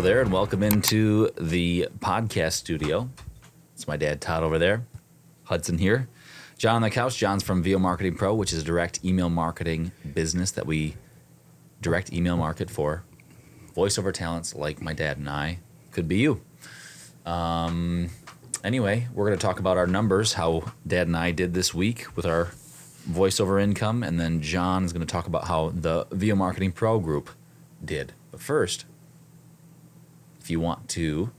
there, and welcome into the podcast studio. It's my dad, Todd, over there. Hudson here. John on the couch. John's from VO Marketing Pro, which is a direct email marketing business that we direct email market for voiceover talents like my dad and I. Could be you. Anyway, we're going to talk about our numbers, how Dad and I did this week with our voiceover income, and then John is going to talk about how the VO Marketing Pro group did. But first, if you want to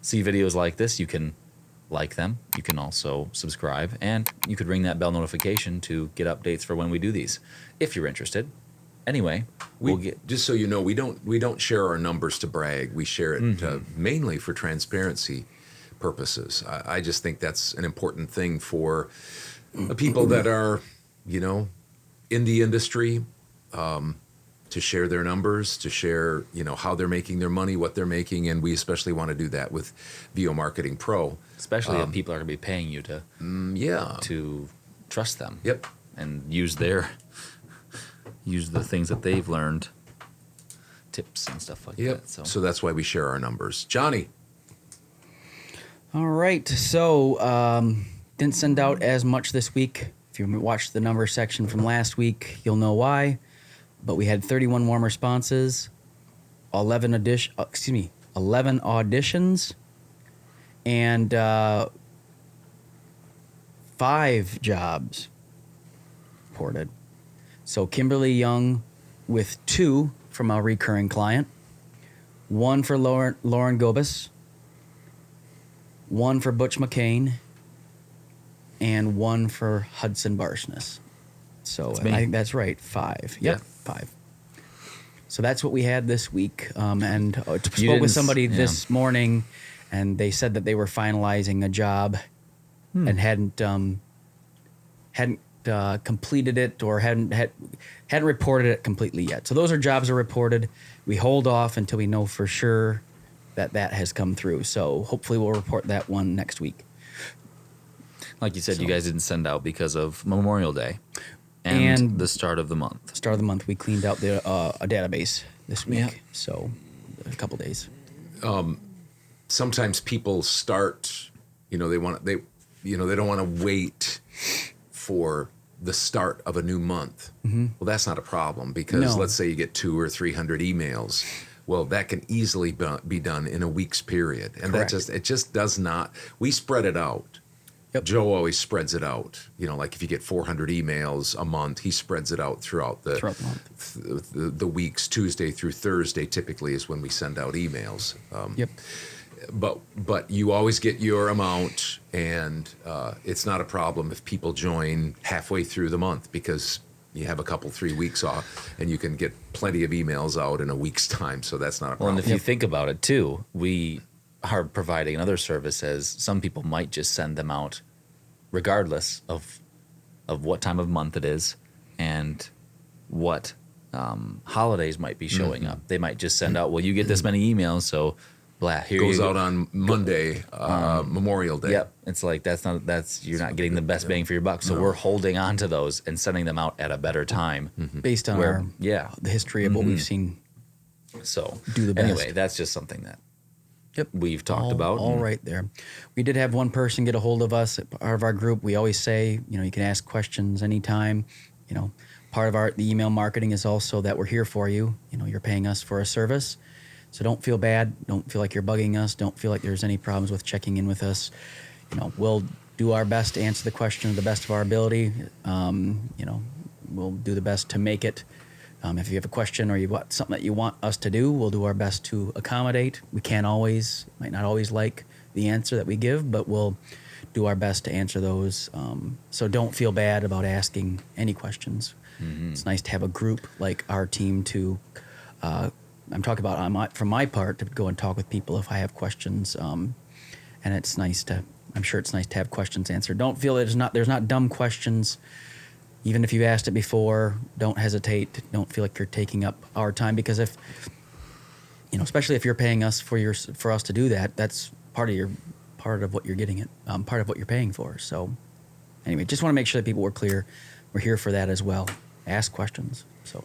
see videos like this, you can like them. You can also subscribe, and you could ring that bell notification to get updates for when we do these, if you're interested. Anyway, just so you know, we don't share our numbers to brag. We share it mainly for transparency purposes. I just think that's an important thing for people that are, in the industry, to share their numbers, to share, how they're making their money, what they're making, and we especially want to do that with VO Marketing Pro. Especially if people are going to be paying you to trust them. Yep. And use the things that they've learned, tips and stuff like that. So that's why we share our numbers. Johnny. All right. So didn't send out as much this week. If you watched the number section from last week, you'll know why. But we had 31 warm responses, 11 auditions, and 5 jobs reported. So Kimberly Young with 2 from a recurring client, 1 for Lauren Gobus, 1 for Butch McCain, and 1 for Hudson Barsness. So I think that's right, 5. Yep, 5. So that's what we had this week. And spoke with somebody this morning, and they said that they were finalizing a job and hadn't completed it or hadn't reported it completely yet. So those jobs are reported. We hold off until we know for sure that has come through. So hopefully we'll report that one next week. Like you said, you guys didn't send out because of Memorial Day and the start of the month. Start of the month, we cleaned out a database this week. Yeah. So a couple days. Sometimes people start, they don't want to wait for the start of a new month. Mm-hmm. Well, that's not a problem because let's say you get 200 or 300 emails. Well, that can easily be done in a week's period. And Correct. it just does not, we spread it out. Yep. Joe always spreads it out. Like if you get 400 emails a month, he spreads it out throughout the month. The weeks, Tuesday through Thursday typically is when we send out emails. Yep. But you always get your amount, and it's not a problem if people join halfway through the month because you have a couple, 3 weeks off, and you can get plenty of emails out in a week's time, so that's not a problem. Well, and if you think about it, too, we are providing another service as some people might just send them out regardless of what time of month it is and what holidays might be showing up. They might just send out, well, you get this many emails, so blah, here goes out on Monday, Memorial Day. Yep. It's like you're not getting the best bang for your buck. So we're holding on to those and sending them out at a better time. Based on the history of what we've seen. So do the best. Anyway, that's just something that we've talked about. All right there. We did have one person get a hold of us, part of our group. We always say, you can ask questions anytime. Part of the email marketing is also that we're here for you. You're paying us for a service. So don't feel bad. Don't feel like you're bugging us. Don't feel like there's any problems with checking in with us. We'll do our best to answer the question to the best of our ability. We'll do the best to make it. If you have a question or you've got something that you want us to do, we'll do our best to accommodate. We might not always like the answer that we give, but we'll do our best to answer those. So don't feel bad about asking any questions. Mm-hmm. It's nice to have a group like our team to, I'm talking about from my part, to go and talk with people if I have questions. And I'm sure it's nice to have questions answered. Don't feel there's not dumb questions. Even if you've asked it before, don't hesitate. Don't feel like you're taking up our time because especially if you're paying us for us to do that, that's part of what you're getting part of what you're paying for. So anyway, just want to make sure that people were clear. We're here for that as well. Ask questions. So.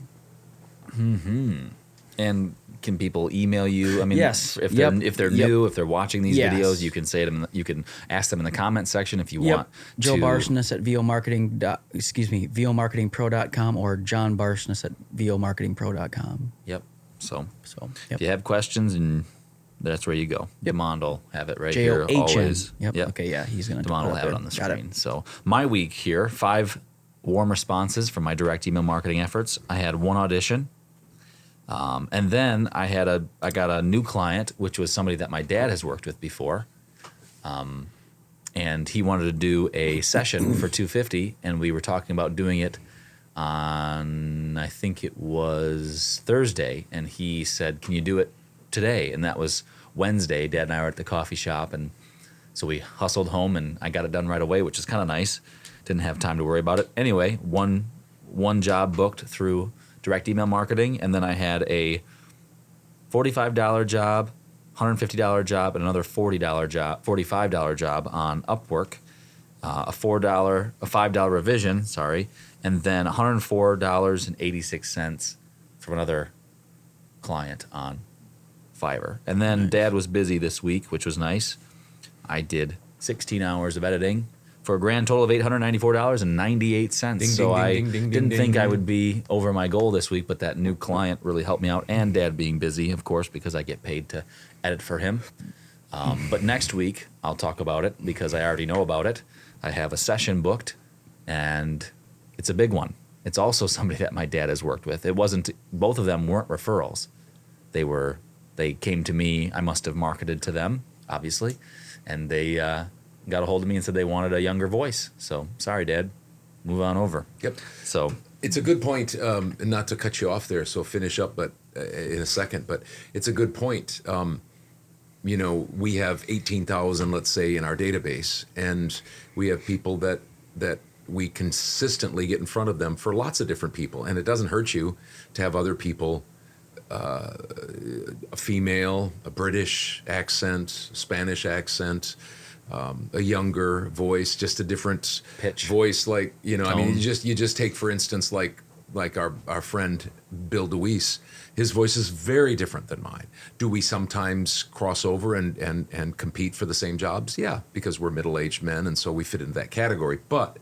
Mm-hmm. And can people email you? I mean, Yes. if Yep. they're if they're Yep. new, if they're watching these Yes. videos, you can say them. You can ask them in the comment section if you Yep. want. Joe to, Barsness at vomarketingpro.com or John Barsness at vomarketingpro.com. Yep. So So, if you have questions, and that's where you go. Yep. Demond will have it right here J-O-H-N. always. Yep. Okay, yeah, he's going to Demond will have it on the Got screen. So my week here, 5 warm responses from my direct email marketing efforts. I had 1 audition. And then I got a new client, which was somebody that my dad has worked with before. And he wanted to do a session for $250, and we were talking about doing it on, I think it was Thursday, and he said, "Can you do it today?" And that was Wednesday. Dad and I were at the coffee shop, and so we hustled home, and I got it done right away, which is kind of nice. Didn't have time to worry about it. Anyway, one job booked through direct email marketing, and then I had a $45 job, $150 job, and another $45 job on Upwork, a $5 revision, and then $104.86 from another client on Fiverr. And then Dad was busy this week, which was nice. I did 16 hours of editing for a grand total of $894.98. So I didn't think I would be over my goal this week, but that new client really helped me out, and Dad being busy, of course, because I get paid to edit for him. But next week, I'll talk about it because I already know about it. I have a session booked, and it's a big one. It's also somebody that my dad has worked with. Both of them weren't referrals. They came to me. I must have marketed to them, obviously, and they got a hold of me and said they wanted a younger voice. So sorry, Dad, move on over. Yep. So it's a good point, not to cut you off there, so finish up but in a second, but it's a good point. We have 18,000, let's say, in our database, and we have people that we consistently get in front of them for lots of different people, and it doesn't hurt you to have other people, a female, a British accent, Spanish accent, a younger voice, just a different pitch, voice. Like, tone. I mean, you just take, for instance, like our friend Bill DeWees. His voice is very different than mine. Do we sometimes cross over and compete for the same jobs? Yeah, because we're middle-aged men, and so we fit into that category. But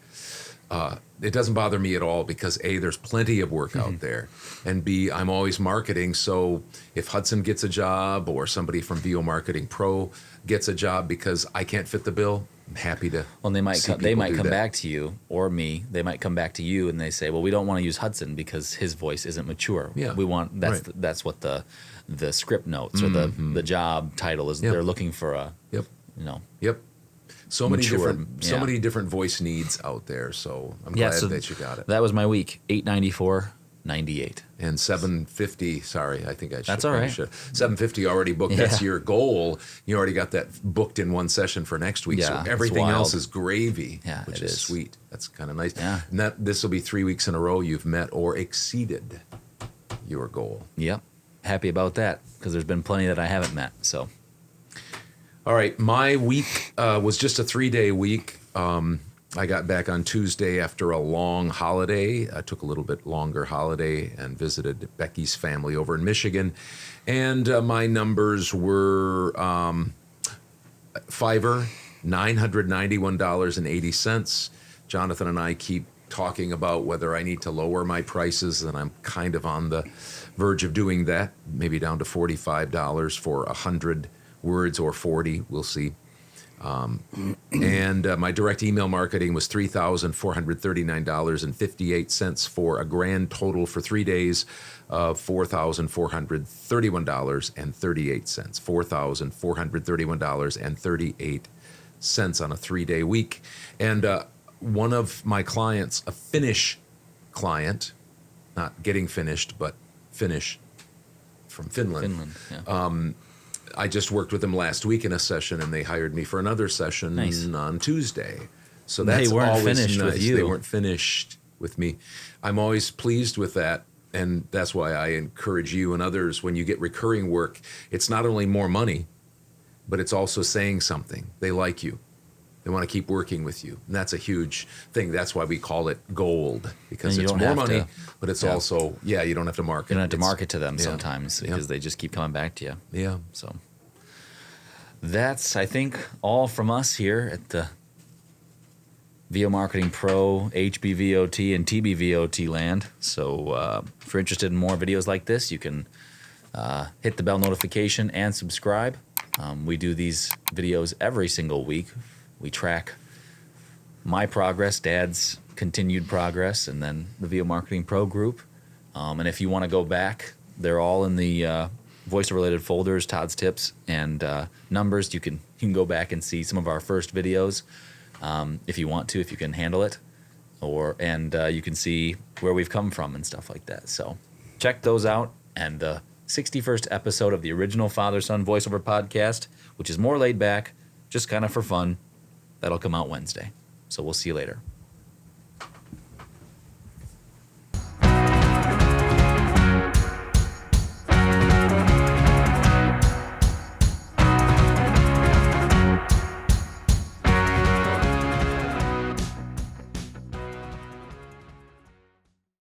it doesn't bother me at all because A, there's plenty of work out there, and B, I'm always marketing. So if Hudson gets a job or somebody from VO Marketing Pro gets a job because I can't fit the bill, I'm happy to. Well, they might come that. back to you or me. They might come back to you and they say, "Well, we don't want to use Hudson because his voice isn't mature. Yeah, we want that's right. That's what the script notes or the job title is. Yep. They're looking for a Yep. Yep. So many Mature, different voice needs out there. So I'm glad that you got it. That was my week. $894.98 And 750. Sorry, I think I should. That's all right. 750 already booked. Yeah. That's your goal. You already got that booked in one session for next week. Yeah, So everything it's wild. else is gravy. Yeah, which it is is. sweet. That's kind of nice. Yeah. And this will be 3 weeks in a row you've met or exceeded your goal. Yep. Happy about that because there's been plenty that I haven't met. So. All right, my week was just a 3-day week. I got back on Tuesday after a long holiday. I took a little bit longer holiday and visited Becky's family over in Michigan. And my numbers were Fiverr, $991.80. Jonathan and I keep talking about whether I need to lower my prices, and I'm kind of on the verge of doing that, maybe down to $45 for 100 words or 40, we'll see. And my direct email marketing was $3,439.58 for a grand total for 3 days of $4,431.38. $4,431.38 on a 3-day week. And one of my clients, a Finnish client, not getting finished, but Finnish from Finland. Yeah. I just worked with them last week in a session, and they hired me for another session Nice. on Tuesday. So that's They weren't always finished nice. with you. They weren't finished with me. I'm always pleased with that, and that's why I encourage you and others, when you get recurring work, it's not only more money, but it's also saying something. They like you. They want to keep working with you. And that's a huge thing. That's why we call it gold, because And you it's don't more have money, to- but it's yeah. also, you don't have to market. You don't have to It's- market to them yeah. sometimes Yeah. because they just keep coming back to you. Yeah. So that's, I think, all from us here at the VO Marketing Pro, HBVOT, and TBVOT land. So if you're interested in more videos like this, you can hit the bell notification and subscribe. We do these videos every single week. We track my progress, Dad's continued progress, and then the VO Marketing Pro group. And if you want to go back, they're all in the voice-related folders, Todd's tips and numbers. You can go back and see some of our first videos if you want to, if you can handle it, and you can see where we've come from and stuff like that. So check those out. And the 61st episode of the original Father-Son Voiceover podcast, which is more laid back, just kind of for fun, that'll come out Wednesday. So we'll see you later.